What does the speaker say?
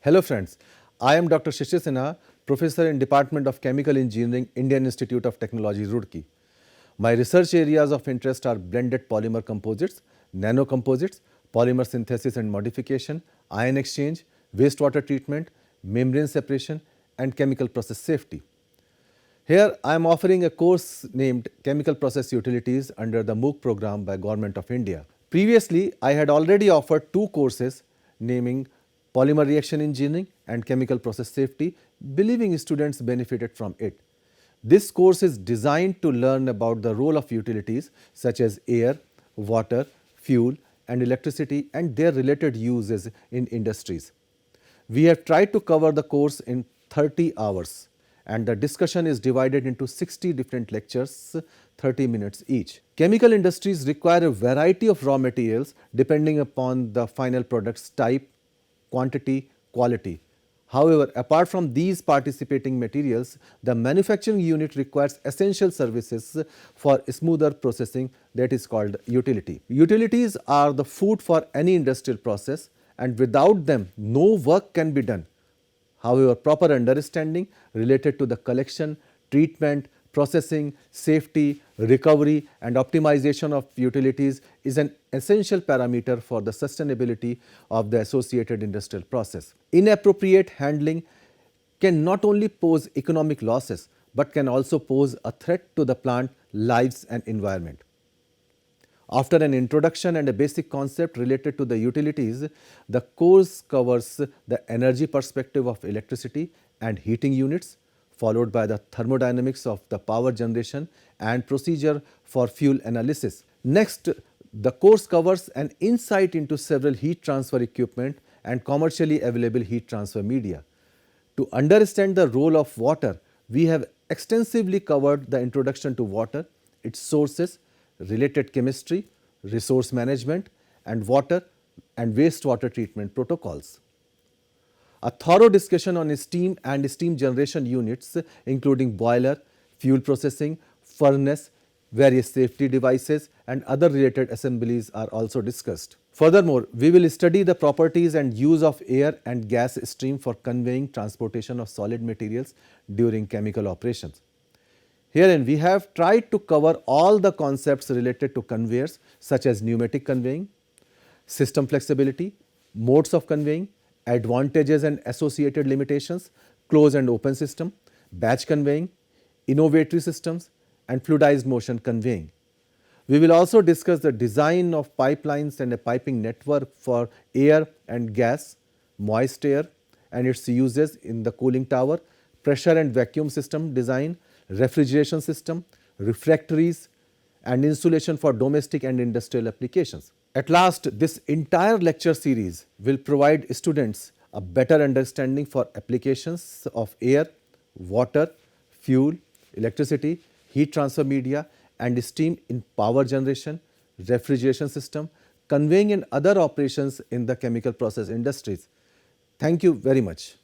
Hello friends, I am Dr. Shishir Sinha, Professor in Department of Chemical Engineering, Indian Institute of Technology, Roorkee. My research areas of interest are blended polymer composites, nanocomposites, polymer synthesis and modification, ion exchange, wastewater treatment, membrane separation, and chemical process safety. Here I am offering a course named Chemical Process Utilities under the MOOC program by Government of India. Previously, I had already offered two courses naming Polymer Reaction Engineering and Chemical Process Safety, believing students benefited from it. This course is designed to learn about the role of utilities such as air, water, fuel, and electricity and their related uses in industries. We have tried to cover the course in 30 hours and the discussion is divided into 60 different lectures, 30 minutes each. Chemical industries require a variety of raw materials depending upon the final product's type, quantity, quality. However, apart from these participating materials, the manufacturing unit requires essential services for smoother processing, that is called utility. Utilities are the food for any industrial process and without them no work can be done. However, proper understanding related to the collection, treatment, processing, safety, recovery and optimization of utilities is an essential parameter for the sustainability of the associated industrial process. Inappropriate handling can not only pose economic losses, but can also pose a threat to the plant lives and environment. After an introduction and a basic concept related to the utilities, the course covers the energy perspective of electricity and heating units, followed by the thermodynamics of the power generation and procedure for fuel analysis. Next, the course covers an insight into several heat transfer equipment and commercially available heat transfer media. To understand the role of water, we have extensively covered the introduction to water, its sources, related chemistry, resource management, and water and wastewater treatment protocols. A thorough discussion on steam and steam generation units, including boiler, fuel processing, furnace, various safety devices, and other related assemblies are also discussed. Furthermore, we will study the properties and use of air and gas stream for conveying transportation of solid materials during chemical operations. Herein, we have tried to cover all the concepts related to conveyors such as pneumatic conveying, system flexibility, modes of conveying, advantages and associated limitations, closed and open system, batch conveying, innovatory systems, and fluidized motion conveying. We will also discuss the design of pipelines and a piping network for air and gas, moist air, and its uses in the cooling tower, pressure and vacuum system design, refrigeration system, refractories, and insulation for domestic and industrial applications. At last, this entire lecture series will provide students a better understanding for applications of air, water, fuel, electricity, heat transfer media, and steam in power generation, refrigeration system, conveying and other operations in the chemical process industries. Thank you very much.